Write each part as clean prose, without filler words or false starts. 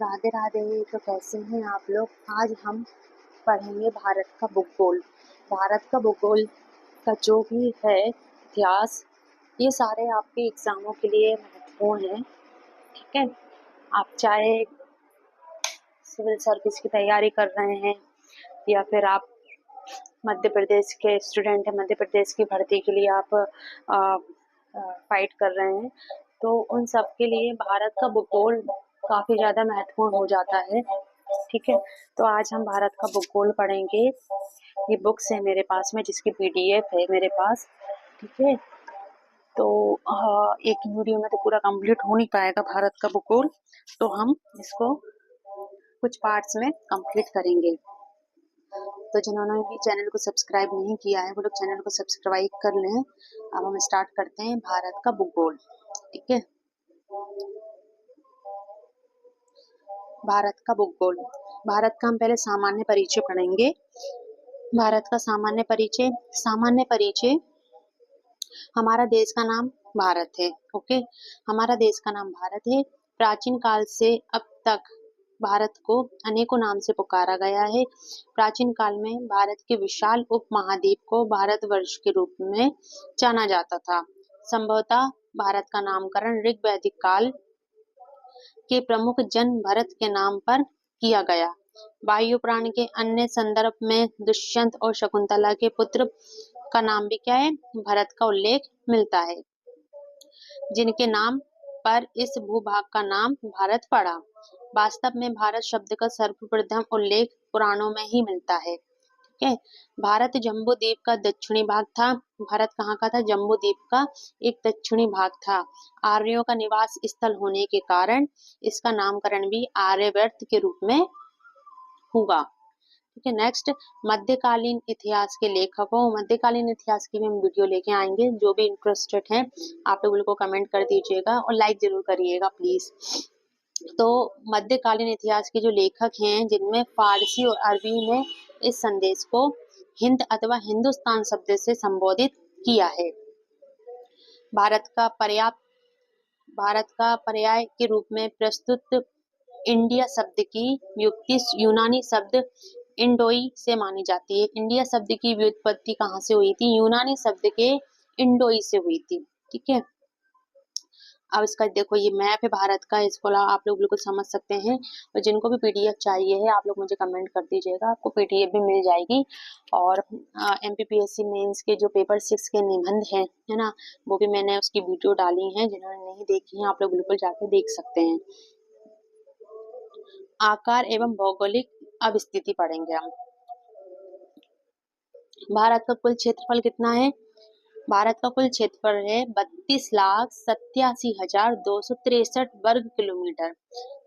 राधे राधे। तो कैसे हैं आप लोग। आज हम पढ़ेंगे भारत का भूगोल। भारत का भूगोल का जो भी है इतिहास, ये सारे आपके एग्जामों के लिए महत्वपूर्ण हैं। ठीक है, आप चाहे सिविल सर्विस की तैयारी कर रहे हैं या फिर आप मध्य प्रदेश के स्टूडेंट हैं, मध्य प्रदेश की भर्ती के लिए आप फाइट कर रहे हैं, तो उन सब के लिए भारत का भूगोल काफ़ी ज़्यादा महत्वपूर्ण हो जाता है। ठीक है, तो आज हम भारत का भूगोल पढ़ेंगे। ये बुक्स है मेरे पास में, जिसकी पीडीएफ है मेरे पास। ठीक है, तो एक वीडियो में तो पूरा कंप्लीट हो नहीं पाएगा भारत का भूगोल, तो हम इसको कुछ पार्ट्स में कंप्लीट करेंगे। तो जिन्होंने भी चैनल को सब्सक्राइब नहीं किया है वो लोग चैनल को सब्सक्राइब कर लें। अब हम स्टार्ट करते हैं भारत का भूगोल। ठीक है, भारत का भूगोल। भारत का हम पहले सामान्य परिचय पढ़ेंगे। भारत का सामान्य परिचय। सामान्य परिचय, हमारा देश का नाम भारत है। ओके, हमारा देश का नाम भारत है। प्राचीन काल से अब तक भारत को अनेकों नाम से पुकारा गया है। प्राचीन काल में भारत के विशाल उपमहाद्वीप को भारतवर्ष के रूप में जाना जाता था। संभवतः भारत का नामकरण ऋग वैदिक काल के प्रमुख जन भरत के नाम पर किया गया। वायुपुराण के अन्य संदर्भ में दुष्यंत और शकुंतला के पुत्र का नाम भी क्या है, भरत का उल्लेख मिलता है, जिनके नाम पर इस भूभाग का नाम भारत पड़ा। वास्तव में भारत शब्द का सर्वप्रथम उल्लेख पुराणों में ही मिलता है। ठीक है, भारत जम्बू द्वीप का दक्षिणी भाग था। भारत कहाँ का था, जम्बू द्वीप का एक दक्षिणी भाग था। आर्यों का निवास स्थल होने के कारण इसका नामकरण भी आर्यवर्त के रूप में हुआ। ठीक है, नेक्स्ट, मध्यकालीन इतिहास के लेखकों। मध्यकालीन इतिहास की भी हम वीडियो लेके आएंगे। जो भी इंटरेस्टेड हैं आप लोग को कमेंट कर दीजिएगा और लाइक जरूर करिएगा प्लीज। तो मध्यकालीन इतिहास के जो लेखक हैं, जिनमें फारसी और अरबी ने इस संदेश को हिंद अथवा हिंदुस्तान शब्द से संबोधित किया है। भारत का पर्याय के रूप में प्रस्तुत इंडिया शब्द की व्युत्पत्ति यूनानी शब्द इंडोई से मानी जाती है। इंडिया शब्द की व्युत्पत्ति कहाँ से हुई थी, यूनानी शब्द के इंडोई से हुई थी। ठीक है, अब इसका देखो ये मैप है भारत का, इसको आप लोग बिल्कुल समझ सकते हैं। और जिनको भी पीडीएफ चाहिए है आप लोग मुझे कमेंट कर दीजिएगा, आपको पीडीएफ भी मिल जाएगी। और एमपीपीएससी मेंस के जो पेपर 6 के निबंध हैं, है ना, वो भी मैंने उसकी वीडियो डाली है। जिन्होंने नहीं देखी है आप लोग बिल्कुल जाके देख सकते हैं। आकार एवं भौगोलिक अब स्थिति पढ़ेंगे हम। भारत का कुल क्षेत्रफल कितना है, भारत का कुल क्षेत्रफल है 32,87,263 वर्ग किलोमीटर।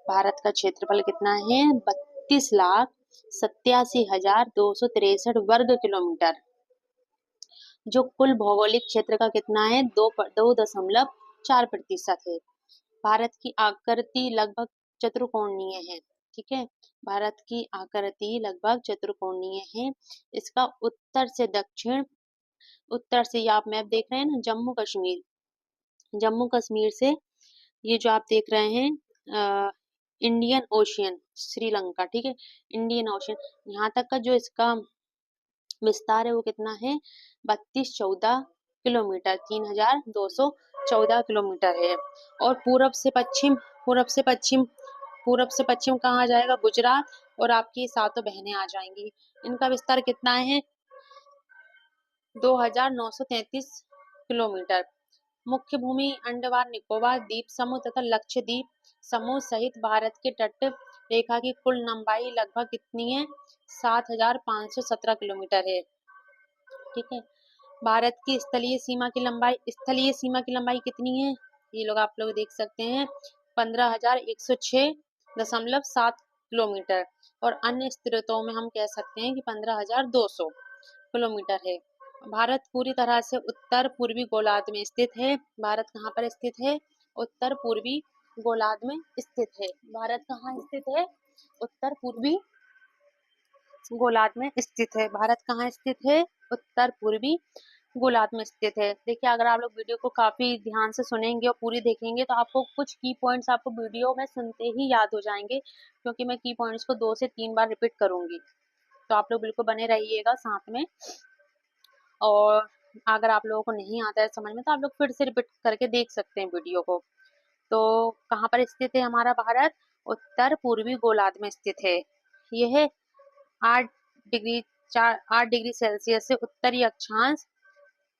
भारत का क्षेत्रफल कितना है, 32,87,263 वर्ग किलोमीटर, जो कुल भौगोलिक क्षेत्र का कितना है, 2.4% है। भारत की आकृति लगभग चतुर्कोणीय है। ठीक है, भारत की आकृति लगभग चतुर्कोणीय है। इसका उत्तर से दक्षिण, उत्तर से ये आप मैप देख रहे हैं ना, जम्मू कश्मीर से ये जो आप देख रहे हैं इंडियन ओशियन, श्रीलंका। ठीक है, इंडियन ओशियन, यहाँ तक का जो इसका विस्तार है वो कितना है, 3214 किलोमीटर, 3214 किलोमीटर है। और पूरब से पश्चिम कहाँ आ जाएगा, गुजरात, और आपकी सातों बहनें आ जाएंगी। इनका विस्तार कितना है, 2933 किलोमीटर। मुख्य भूमि अंडमान निकोबार द्वीप समूह तथा लक्षद्वीप समूह सहित भारत के तट रेखा की कुल लंबाई लगभग कितनी है, 7517 किलोमीटर है। ठीक है, भारत की स्थलीय सीमा की लंबाई कितनी है, ये लोग आप लोग देख सकते हैं, 15,106.7 किलोमीटर। और अन्य स्थिरतों में हम कह सकते हैं कि 15,200 किलोमीटर है। भारत पूरी तरह से उत्तर पूर्वी गोलार्ध में स्थित है। भारत कहाँ पर स्थित है, उत्तर पूर्वी गोलार्ध में स्थित है। भारत कहाँ स्थित है, उत्तर पूर्वी गोलार्ध में स्थित है। भारत कहाँ स्थित है, उत्तर पूर्वी गोलार्ध में स्थित है। देखिए, अगर आप लोग वीडियो को काफी ध्यान से सुनेंगे और पूरी देखेंगे तो आपको कुछ की पॉइंट्स आपको वीडियो में सुनते ही याद हो जाएंगे, क्योंकि मैं की पॉइंट्स को 2 से 3 बार रिपीट करूंगी। तो आप लोग बिल्कुल बने रहिएगा साथ में। और अगर आप लोगों को नहीं आता है समझ में तो आप लोग फिर से रिपीट करके देख सकते हैं वीडियो को। तो कहाँ पर स्थित है हमारा भारत? उत्तर पूर्वी गोलार्ध में स्थित है। यह 8 डिग्री 8 डिग्री सेल्सियस से उत्तरी अक्षांश,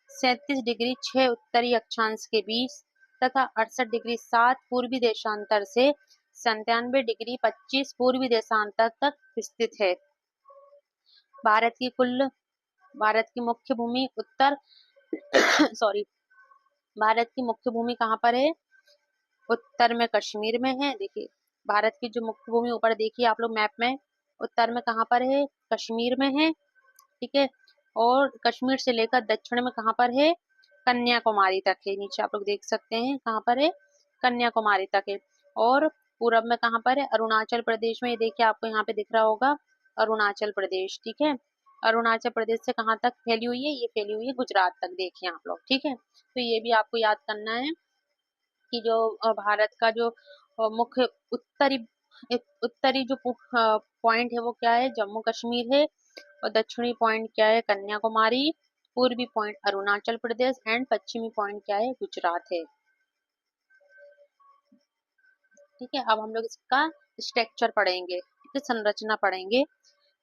37 डिग्री 6 उत्तरी अक्षांश के बीच तथा 68 डिग्री 7 पूर्वी देशांतर से 97 डिग्री 25 पूर्वी देशांतर तक स्थित है। भारत की मुख्य भूमि उत्तर सॉरी भारत की मुख्य भूमि कहाँ पर है? उत्तर में कश्मीर में है। देखिए, भारत की जो मुख्य भूमि ऊपर देखिए आप लोग मैप में, उत्तर में कहाँ पर है? कश्मीर में है। ठीक है, और कश्मीर से लेकर दक्षिण में कहाँ पर है? कन्याकुमारी तक है। नीचे आप लोग देख सकते हैं कहाँ पर है? कन्याकुमारी तक है। और पूरब में कहाँ पर है? अरुणाचल प्रदेश में। ये देखिए आपको यहाँ पे दिख रहा होगा अरुणाचल प्रदेश। ठीक है, अरुणाचल प्रदेश से कहाँ तक फैली हुई है? ये फैली हुई है गुजरात तक। देखिए आप लोग, ठीक है, तो ये भी आपको याद करना है कि जो भारत का जो मुख्य उत्तरी उत्तरी जो पॉइंट है वो क्या है? जम्मू कश्मीर है। और दक्षिणी पॉइंट क्या है? कन्याकुमारी। पूर्वी पॉइंट अरुणाचल प्रदेश एंड पश्चिमी पॉइंट क्या है? गुजरात है। ठीक है, अब हम लोग इसका स्ट्रक्चर पढ़ेंगे, ठीक है, संरचना पढ़ेंगे।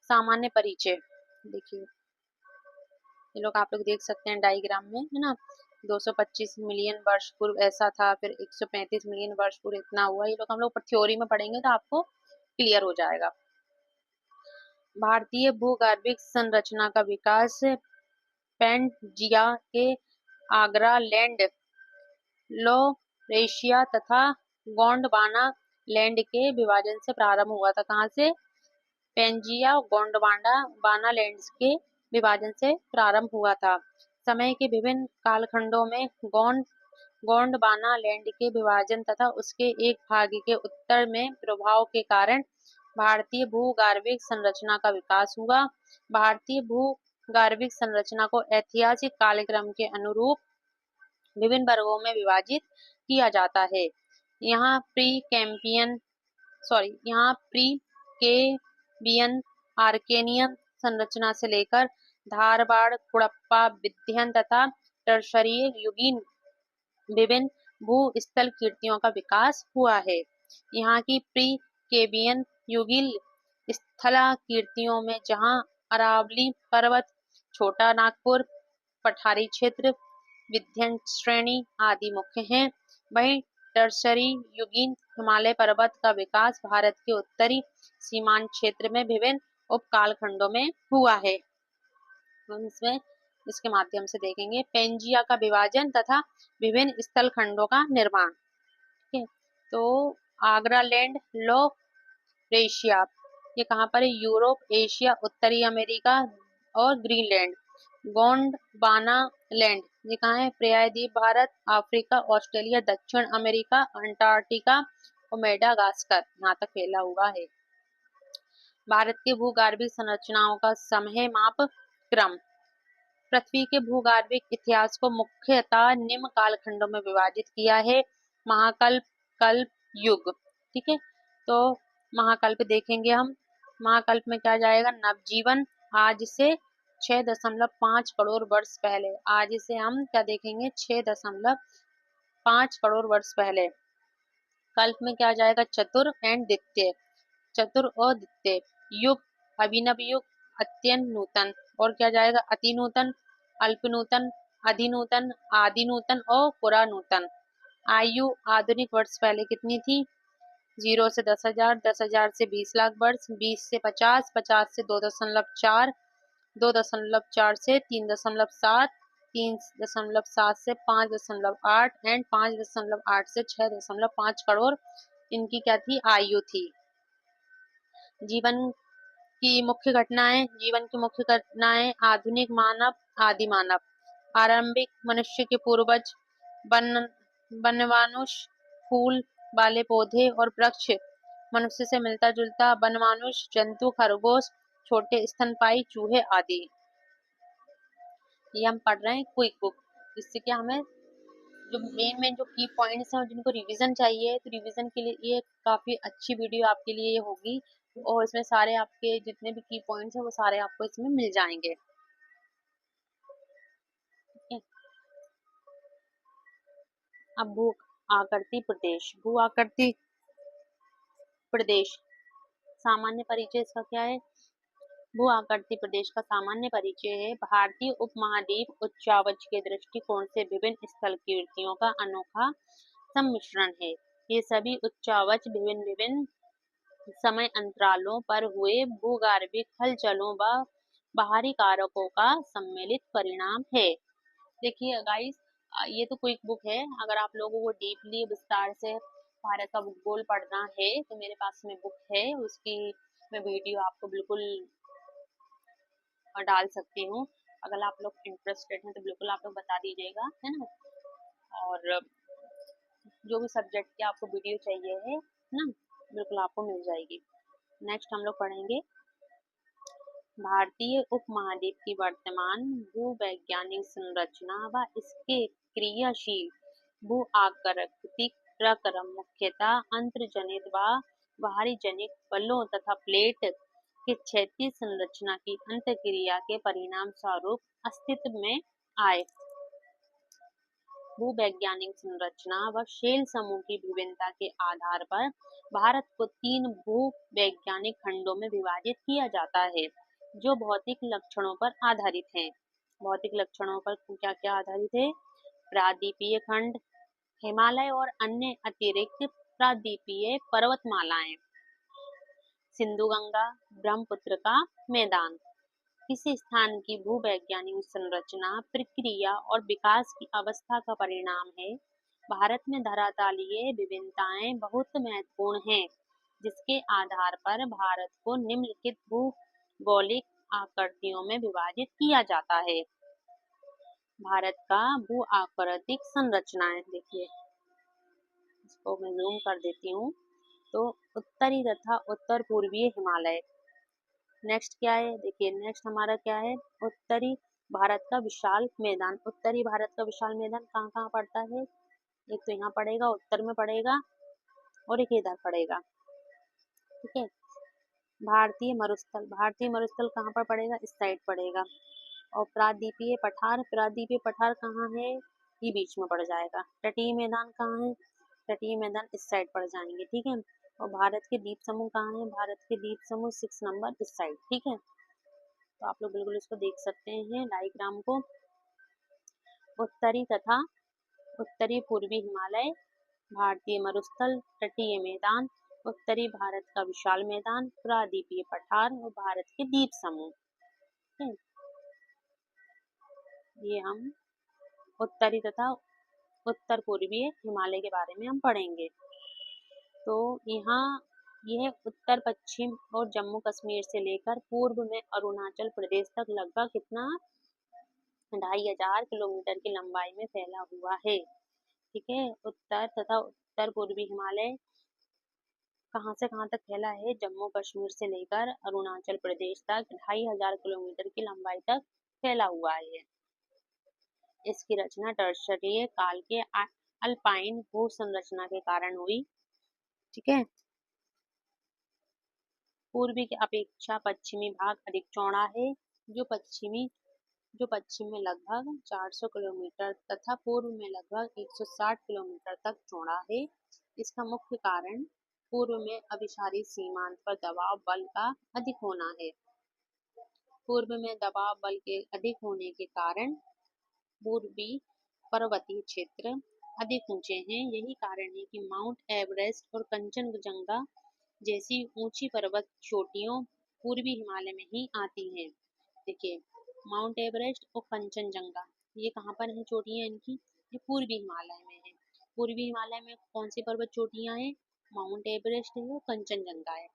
सामान्य परिचय। देखिए, ये लोग आप लोग देख सकते हैं डायग्राम में, है ना। 225 मिलियन वर्ष पूर्व ऐसा था, फिर 135 मिलियन वर्ष पूर्व इतना हुआ। ये लोग हम लोग थ्योरी में पढ़ेंगे तो आपको क्लियर हो जाएगा। भारतीय भूगर्भिक संरचना का विकास पैंजिया के आगरा लैंड, लॉरेशिया तथा गोंडवाना लैंड के विभाजन से प्रारंभ हुआ था। कहाँ से? पैंजिया गोंडवाना लैंड्स के विभाजन से प्रारंभ हुआ था। समय के विभिन्न कालखंडों में गोंडवाना लैंड के विभाजन तथा उसके एक भाग के उत्तर में प्रभाव के कारण भारतीय भूगर्भिक संरचना का विकास हुआ। भारतीय भूगर्भिक संरचना को ऐतिहासिक कालक्रम के अनुरूप विभिन्न वर्गों में विभाजित किया जाता है। यहाँ प्री कैम्ब्रियन आर्केनियन संरचना से लेकर धारवाड़, कुड़प्पा, विध्यन तथा टर्शरी युगीन विभिन्न भूस्थल कीर्तियों का विकास हुआ है। यहाँ की प्री कैम्ब्रियन युगीन स्थलाकृतियों में जहाँ अरावली पर्वत, छोटा नागपुर, पठारी क्षेत्र, विंध्य श्रेणी आदि मुख्य हैं, वहीं टर्शरी युगीन हिमालय पर्वत का विकास भारत के उत्तरी सीमांत क्षेत्र में विभिन्न उपकालखंडों में हुआ है। हम इसमें इसके माध्यम से देखेंगे पेंजिया का विभाजन तथा विभिन्न स्थल खंडों का निर्माण। ठीक है, तो आगरा लैंड, लॉरेशिया, ये कहाँ पर है? यूरोप, एशिया, उत्तरी अमेरिका और ग्रीनलैंड। गोंडवाना लैंड, ये कहाँ है? प्रायद्वीप भारत, अफ्रीका, ऑस्ट्रेलिया, दक्षिण अमेरिका, अंटार्कटिका और मेडागास्कर यहाँ तक फैला हुआ है। भारत के भूगर्भिक संरचनाओं का समय माप क्रम। पृथ्वी के भूगर्भिक इतिहास को मुख्यतः निम्न कालखंडों में विभाजित किया है। महाकल्प, कल्प, युग। ठीक है, तो महाकल्प देखेंगे हम। महाकल्प में क्या जाएगा? नवजीवन, आज से 6.5 करोड़ वर्ष पहले। आज से हम क्या देखेंगे? 6.5 करोड़ वर्ष पहले। कल्प में क्या जाएगा? चतुर एंड द्वितीय, चतुर और द्वितीय। युग, अभिनव युग, अत्यंत नूतन। और क्या जाएगा? अति नूतन, अल्प नूतन, अधिनूतन, आदि नूतन और पुरानूतन। आयु आधुनिक वर्ष पहले कितनी थी? 0 से 10,000, 10,000 से 20 लाख वर्ष, 20 से 50, 50 से 2.4, 2.4 से 3.7, 3.7 से 5.8 एंड 5.8 से 6.5 करोड़ इनकी क्या थी? आयु थी। जीवन की मुख्य घटनाएं, आधुनिक मानव, आदि मानव, आरंभिक मनुष्य के पूर्वज, वनमानुष, फूल वाले पौधे और वृक्ष, मनुष्य से मिलता जुलता वनमानुष, जंतु, खरगोश, छोटे स्तनपायी चूहे आदि। ये हम पढ़ रहे हैं क्विक बुक, जिससे कि हमें जो मेन जो की पॉइंट्स हैं और जिनको रिवीजन चाहिए, तो रिवीजन के लिए ये काफ़ी अच्छी वीडियो आपके लिए ये होगी, और इसमें सारे आपके जितने भी की पॉइंट्स हैं वो सारे आपको इसमें मिल जाएंगे। ठीक है, अब भू आकृति प्रदेश, भू आकृति प्रदेश सामान्य परिचय इसका क्या है? भू आकृति प्रदेश का सामान्य परिचय है भारतीय उपमहाद्वीप उच्चावच के दृष्टिकोण से विभिन्न स्थल कीर्तियों का अनोखा सम्मिश्रण है। ये सभी उच्चावच विभिन्न विभिन्न समय अंतरालों पर हुए भूगर्भिक हलचलों व बाहरी कारकों का सम्मिलित परिणाम है। देखिए गाइस, ये तो क्विक बुक है। अगर आप लोगों को डीपली विस्तार से भारत का भूगोल पढ़ना है तो मेरे पास में बुक है, उसकी मैं वीडियो आपको बिल्कुल डाल सकती हूँ। अगर आप लोग इंटरेस्टेड हैं तो बिल्कुल आप लोग बता दीजिएगा, है ना। और जो भी सब्जेक्ट की आपको वीडियो चाहिए है ना, बिल्कुल आपको मिल जाएगी। नेक्स्ट हम लोग पढ़ेंगे भारतीय उपमहाद्वीप की वर्तमान भूवैज्ञानिक संरचना व इसके क्रियाशील भू आकृतिक प्रक्रम मुख्यतः अंतर्जनित व बाहरी जनित बलों तथा प्लेट के क्षैतिज संरचना की अंतःक्रिया के परिणाम स्वरूप अस्तित्व में आए। भूवैज्ञानिक संरचना व शेल समूह की विभिन्नता के आधार पर भारत को 3 भूवैज्ञानिक खंडों में विभाजित किया जाता है, जो भौतिक लक्षणों पर आधारित हैं। भौतिक लक्षणों पर क्या क्या आधारित है? प्रादीपीय खंड, हिमालय और अन्य अतिरिक्त प्रादीपीय पर्वतमालाएं, सिंधु गंगा ब्रह्मपुत्र का मैदान। किसी स्थान की भूवैज्ञानिक संरचना, प्रक्रिया और विकास की अवस्था का परिणाम है। भारत में धरातलीय विभिन्नताएं बहुत महत्वपूर्ण हैं, जिसके आधार पर भारत को निम्नलिखित भूगोलिक आकृतियों में विभाजित किया जाता है। भारत का भू आकृतिक संरचनाएं देखिए, इसको मैं जूम कर देती हूँ। तो उत्तरी तथा उत्तर पूर्वीय हिमालय। नेक्स्ट क्या है? देखिए नेक्स्ट हमारा क्या है? उत्तरी भारत का विशाल मैदान। उत्तरी भारत का विशाल मैदान कहाँ कहाँ पड़ता है? एक तो यहाँ पड़ेगा, उत्तर में पड़ेगा, और एक इधर पड़ेगा। ठीक है, भारतीय मरुस्थल, भारतीय मरुस्थल कहाँ पर पड़ेगा? इस साइड पड़ेगा। और प्रादीपीय पठार, प्रादीपीय पठार कहाँ है? ये बीच में पड़ जाएगा। तटीय मैदान कहाँ है? तटीय मैदान इस साइड पड़ जाएंगे। ठीक है, और भारत के द्वीप समूह कहाँ है? भारत के द्वीप समूह 6 नंबर इस साइड। ठीक है, तो आप लोग बिल्कुल इसको देख सकते हैं डायग्राम को। उत्तरी तथा उत्तरी पूर्वी हिमालय, भारतीय मरुस्थल, तटीय मैदान, उत्तरी भारत का विशाल मैदान, प्रादीपीय पठार और भारत के द्वीप समूह। ये हम उत्तरी तथा उत्तर पूर्वीय हिमालय के बारे में हम पढ़ेंगे। तो यहाँ यह उत्तर पश्चिम और जम्मू कश्मीर से लेकर पूर्व में अरुणाचल प्रदेश तक लगभग कितना 2500 किलोमीटर की लंबाई में फैला हुआ है। ठीक है, उत्तर तथा उत्तर पूर्वी हिमालय कहाँ से कहाँ तक फैला है? जम्मू कश्मीर से लेकर अरुणाचल प्रदेश तक 2500 किलोमीटर की लंबाई तक फैला हुआ है। इसकी रचना टर्शरीय काल के अल्पाइन भू संरचना के कारण हुई। ठीक है, पूर्वी की अपेक्षा पश्चिमी भाग अधिक चौड़ा है, जो पश्चिम में लगभग 400 किलोमीटर तथा पूर्व में लगभग 160 किलोमीटर तक चौड़ा है। इसका मुख्य कारण पूर्व में अभिसारी सीमांत पर दबाव बल का अधिक होना है। पूर्व में दबाव बल के अधिक होने के कारण पूर्वी पर्वतीय क्षेत्र अधिक ऊंचे हैं। यही कारण है कि माउंट एवरेस्ट और कंचनजंगा जैसी ऊंची पर्वत चोटियों पूर्वी हिमालय में ही आती हैं। देखिए, माउंट एवरेस्ट और कंचनजंगा ये कहाँ पर है? चोटियाँ इनकी ये पूर्वी हिमालय में है। पूर्वी हिमालय में कौन सी पर्वत चोटियाँ हैं? माउंट एवरेस्ट है और कंचनजंगा है।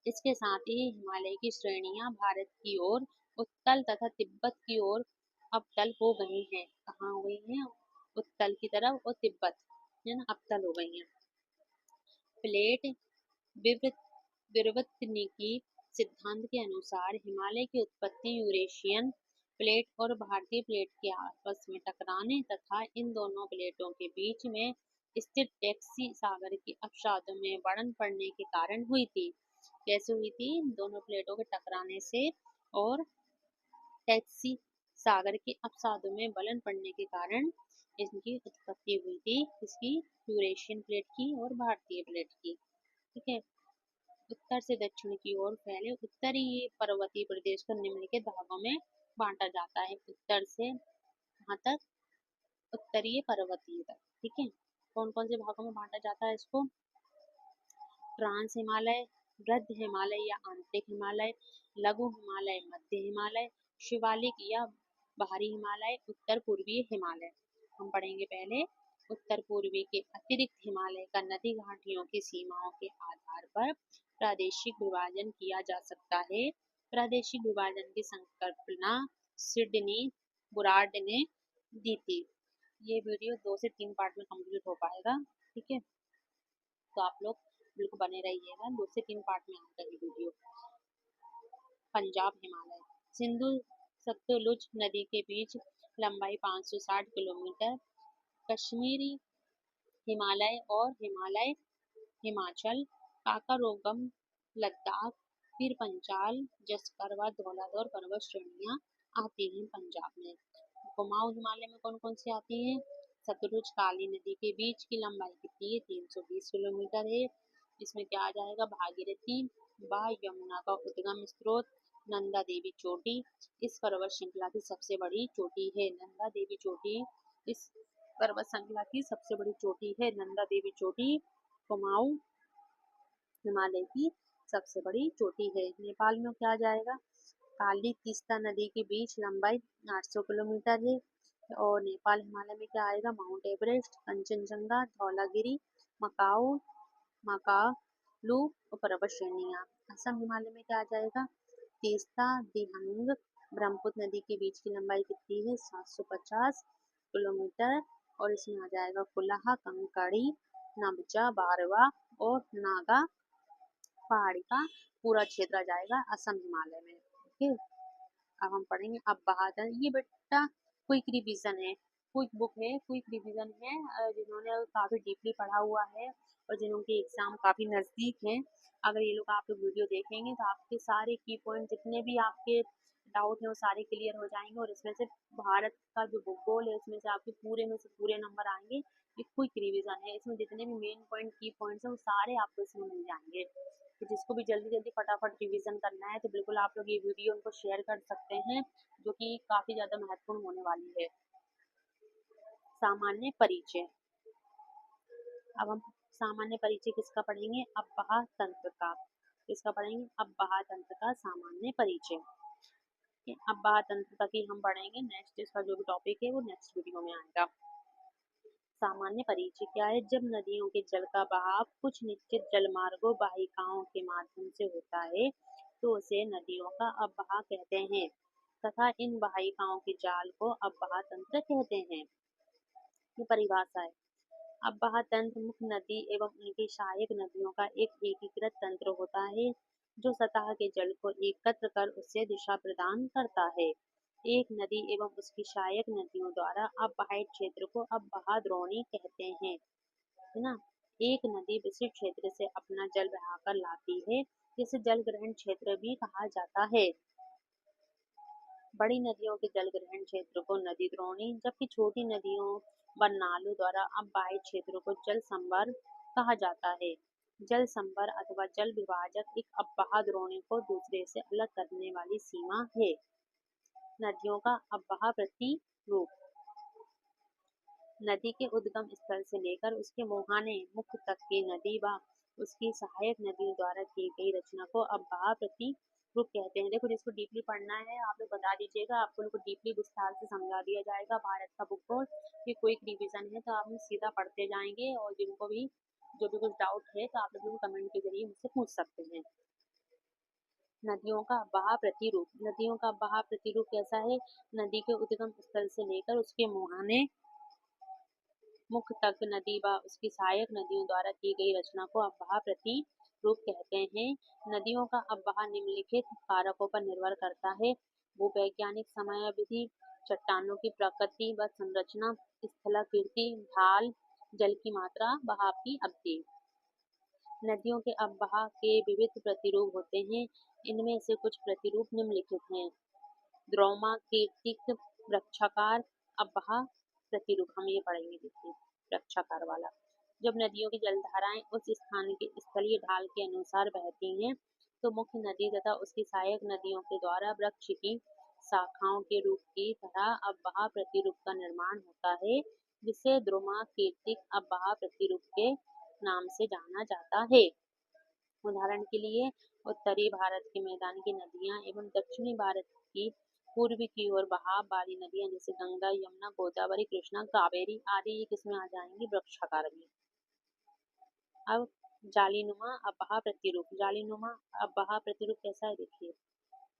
इसके साथ ही हिमालय की श्रेणियां भारत की ओर उत्तल तथा तिब्बत की ओर अवतल हो गई हैं। कहाँ हो गई हैं? उत्तल की तरफ, और तिब्बत है ना अवतल हो गई हैं। प्लेट विवर्तनिकी सिद्धांत के अनुसार हिमालय की उत्पत्ति यूरेशियन प्लेट और भारतीय प्लेट के आपस में टकराने तथा इन दोनों प्लेटों के बीच में स्थित टैक्सी सागर के अपसादों में बढ़न पड़ने के कारण हुई थी। कैसे हुई थी? दोनों प्लेटों के टकराने से और टैक्सी सागर के अपसादों में बलन पड़ने के कारण इनकी उत्पत्ति हुई थी। इसकी यूरेशियन प्लेट की और भारतीय प्लेट की। ठीक है। उत्तर से दक्षिण की ओर फैले उत्तरीय पर्वतीय प्रदेश को निम्नलिखित भागों में बांटा जाता है। उत्तर से कहाँ तक? उत्तरीय पर्वतीय तक। ठीक है। कौन कौन से भागों में बांटा जाता है इसको? ट्रांस हिमालय, वृद्ध हिमालय या आंतरिक हिमालय, लघु हिमालय, मध्य हिमालय, शिवालिक या बाहरी हिमालय, उत्तर पूर्वीय हिमालय। हम पढ़ेंगे पहले उत्तर पूर्वी के अतिरिक्त हिमालय का नदी घाटियों की सीमाओं के आधार पर प्रादेशिक विभाजन किया जा सकता है। प्रादेशिक विभाजन की संकल्पना सिडनी बुराड ने दी थी। ये वीडियो 2 से 3 पार्ट में कंप्लीट हो पाएगा। ठीक है। तो आप लोग बिल्कुल बने रहिएगा, 2 से 3 पार्ट में आएगा ये वीडियो। पंजाब हिमालय, सिंधु सतलुज नदी के बीच लंबाई 560 किलोमीटर, कश्मीरी हिमालय और हिमालय हिमाचल, काकारोगम लद्दाख, फिर पंचाल, जसकर व धौलाधौर पर्वत श्रेणियां आती हैं पंजाब में। कुमाऊं हिमालय में कौन कौन सी आती हैं? सतलुज काली नदी के बीच की लंबाई कितनी है? 320 किलोमीटर है। इसमें क्या आ जाएगा? भागीरथी व यमुना का उद्गम स्रोत, नंदा देवी चोटी इस पर्वत श्रृंखला की सबसे बड़ी चोटी है। नंदा देवी चोटी इस पर्वत श्रृंखला की सबसे बड़ी चोटी है। नंदा देवी चोटी कुमाऊं हिमालय की सबसे बड़ी चोटी है। नेपाल में क्या आ जाएगा? काली तीस्ता नदी के बीच लंबाई 800 किलोमीटर है। और नेपाल हिमालय में क्या आएगा? माउंट एवरेस्ट, कंचनजंगा, धौलागिरी, मकाओ मकालू पर्वत श्रेणियां। असम हिमालय में क्या आ जाएगा? तीस्ता दिहंग ब्रह्मपुत्र नदी के बीच की लंबाई कितनी है? 750 किलोमीटर। और इसमें आ जाएगा कुलाहा, कंकड़ी, नबजा, बारवा और नागा पहाड़ी का पूरा क्षेत्र आ जाएगा असम हिमालय में। ओके। अब हम पढ़ेंगे अब बहादुर। ये बेटा क्विक रिवीजन है, क्विक बुक है, क्विक रिवीजन है। जिन्होंने काफी डीपली पढ़ा हुआ है और जिनके एग्जाम काफी नजदीक हैं, अगर ये लोग आप लोग वीडियो देखेंगे तो आपके सारे की पॉइंट जितने भी आपके डाउट है वो सारे क्लियर हो जाएंगे। और इसमें से भारत का जो भूगोल है उसमें से आपके पूरे में से पूरे नंबर आएंगे। ये क्विक रिवीजन है, इसमें जितने भी मेन पॉइंट की पॉइंट्स है वो सारे आपको इसमें मिल जाएंगे। तो जिसको भी जल्दी जल्दी फटाफट रिवीजन करना है तो बिल्कुल आप लोग ये वीडियो उनको शेयर कर सकते हैं, जो कि काफी ज्यादा महत्वपूर्ण होने वाली है। सामान्य परिचय। अब हम सामान्य परिचय किसका पढ़ेंगे? अपवाह तंत्र का। किसका पढ़ेंगे? अपवाह तंत्र का सामान्य परिचय। अपवाह तंत्र का ही हम पढ़ेंगे। नेक्स्ट इसका जो भी टॉपिक है वो नेक्स्ट वीडियो में आएगा। सामान्य परिचय क्या है? जब नदियों के जल का बहाव कुछ निश्चित जलमार्गों वाहिकाओं के माध्यम से होता है तो उसे नदियों का अपवाह कहते हैं तथा इन वाहिकाओं के जाल को अपवाह तंत्र कहते हैं। ये परिभाषा है। अपवाह तंत्र मुख्य नदी एवं उनकी सहायक नदियों का एक एकीकृत तंत्र होता है जो सतह के जल को एकत्र कर उसे दिशा प्रदान करता है। एक नदी एवं उसकी सहायक नदियों द्वारा अपवाहित क्षेत्र को अपवाह द्रोणी कहते हैं, है ना। एक नदी विशिष्ट क्षेत्र से अपना जल बहाकर लाती है जिसे जल ग्रहण क्षेत्र भी कहा जाता है। बड़ी नदियों के जल ग्रहण क्षेत्र को नदी द्रोणी, जबकि छोटी नदियों व नालों द्वारा अपवाहित क्षेत्र को जल संभर कहा जाता है। जल संभर अथवा जल विभाजक एक अपवाह द्रोणी को दूसरे से अलग करने वाली सीमा है। नदियों का अपवाह प्रतिरूप। नदी के उद्गम स्थल से लेकर उसके मुहाने मुख तक की नदी व उसकी सहायक नदियों द्वारा की गई रचना को अपवाह प्रतिरूप कहते हैं। देखो, जिसको डीपली पढ़ना है आप लोग बता दीजिएगा, आपको लोग डीपली विस्तार से समझा दिया जाएगा। भारत का भूगोल ये क्विक रिवीजन है तो आप सीधा पढ़ते जाएंगे और जिनको भी जो भी कुछ डाउट है तो आप लोग कमेंट के जरिए मुझसे पूछ सकते हैं। नदियों का बहाव प्रतिरूप। नदियों का बहाव प्रतिरूप कैसा है? नदी के उद्गम स्थल से लेकर उसके मुहाने मुख तक नदी व उसकी सहायक नदियों द्वारा की गई रचना को अपवाह प्रतिरूप कहते हैं। नदियों का अपवाह निम्नलिखित कारकों पर निर्भर करता है। भूवैज्ञानिक समयावधि, चट्टानों की प्रकृति व संरचना, स्थलाकृति, ढाल, जल की मात्रा, बहाव की अवधि। नदियों के अपवह के विविध प्रतिरूप होते हैं। इनमें से कुछ प्रतिरूप निम्नलिखित हैं। द्रोमाकृतिक वृक्षाकार अपवह प्रतिरूप, हम ये पढ़ेंगे, देखिए वृक्षाकार वाला। जब नदियों की जलधाराएं उस स्थान के स्थलीय ढाल के अनुसार बहती हैं तो मुख्य नदी तथा उसकी सहायक नदियों के द्वारा वृक्ष की शाखाओं के रूप की तरह अपवह प्रतिरूप का निर्माण होता है, जिसे द्रोमाकृतिक अपवह प्रतिरूप के नाम से जाना जाता है। उदाहरण के लिए उत्तरी भारत की मैदान की नदियां एवं दक्षिणी भारत की पूर्व की ओर बहाव वाली नदियां जैसे गंगा, यमुना, गोदावरी, कृष्णा, कावेरी आदि, ये किसमें आ जाएंगी, वृक्षाकार में। अब जालीनुमा अपवह प्रतिरूप। जालीनुमा अपवह प्रतिरूप कैसा है, देखिए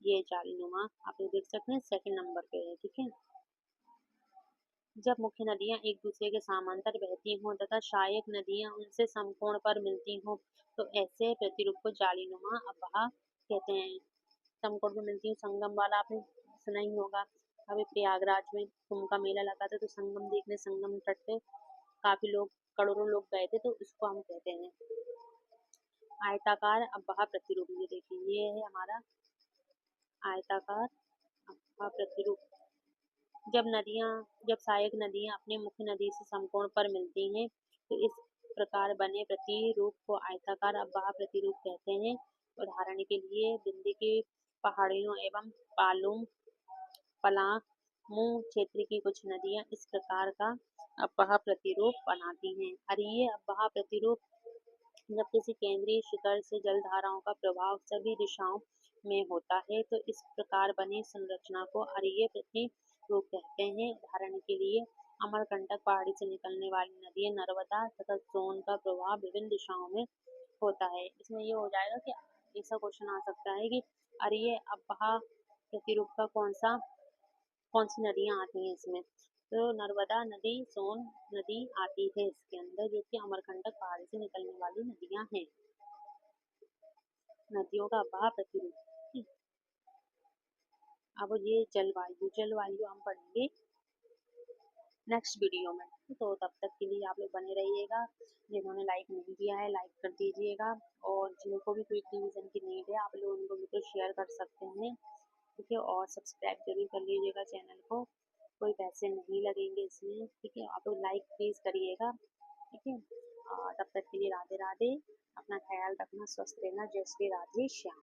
ये जालीनुमा आप देख सकते हैं, सेकंड नंबर पे है, ठीक है। जब मुख्य नदियां एक दूसरे के समांतर बहती हों तथा सहायक नदियां उनसे समकोण पर मिलती हों तो ऐसे प्रतिरूप को जालीनुमा अपवह कहते हैं। समकोण पर मिलती हूँ, संगम वाला आपने सुना ही होगा। अभी प्रयागराज में कुंभ का मेला लगा था तो संगम देखने, संगम तट पे काफी लोग, करोड़ों लोग गए थे, तो इसको हम कहते हैं आयताकार अपवह प्रतिरूप। ये देखिए, ये है हमारा आयताकार अपवह प्रतिरूप। जब सहायक नदियां अपनी मुख्य नदी से समकोण पर मिलती हैं तो इस प्रकार बने प्रतिरूप को आयताकार अपवह प्रतिरूप कहते हैं। उदाहरण के लिए विंध्य की पहाड़ियों एवं पलामू क्षेत्र की कुछ नदियां इस प्रकार का अपवह प्रतिरूप बनाती हैं। अरीय अपवह प्रतिरूप, जब किसी केंद्रीय शिखर से जलधाराओं का प्रभाव सभी दिशाओं में होता है तो इस प्रकार बनी संरचना को अरीय प्रतिरूप कहते हैं। उदाहरण के लिए अमरकंटक पहाड़ी से निकलने वाली नदी नर्मदा तथा सोन का प्रभाव विभिन्न दिशाओं में होता है। इसमें ये हो जाएगा कि ऐसा क्वेश्चन आ सकता है कि अरीय अपवह प्रतिरूप का कौन सी नदियां आती हैं इसमें, तो नर्मदा नदी, सोन नदी आती है इसके अंदर, जो कि अमरकंटक पहाड़ी से निकलने वाली नदियां हैं। नदियों का अपवह प्रतिरूप। अब ये जलवायु हम पढ़ेंगे नेक्स्ट वीडियो में, तो तब तक के लिए आप लोग बने रहिएगा। जिन्होंने लाइक नहीं किया है लाइक कर दीजिएगा, और जिनको भी क्विक रिवीजन की नीड है आप लोग उनको बिल्कुल शेयर कर सकते हैं, ठीक है। और सब्सक्राइब जरूर कर लीजिएगा चैनल को, कोई पैसे नहीं लगेंगे इसमें, ठीक है। आप लोग लाइक प्लीज करिएगा, ठीक है। तब तक के लिए राधे राधे, अपना ख्याल रखना, स्वस्थ रहना, जय श्री राधे श्याम।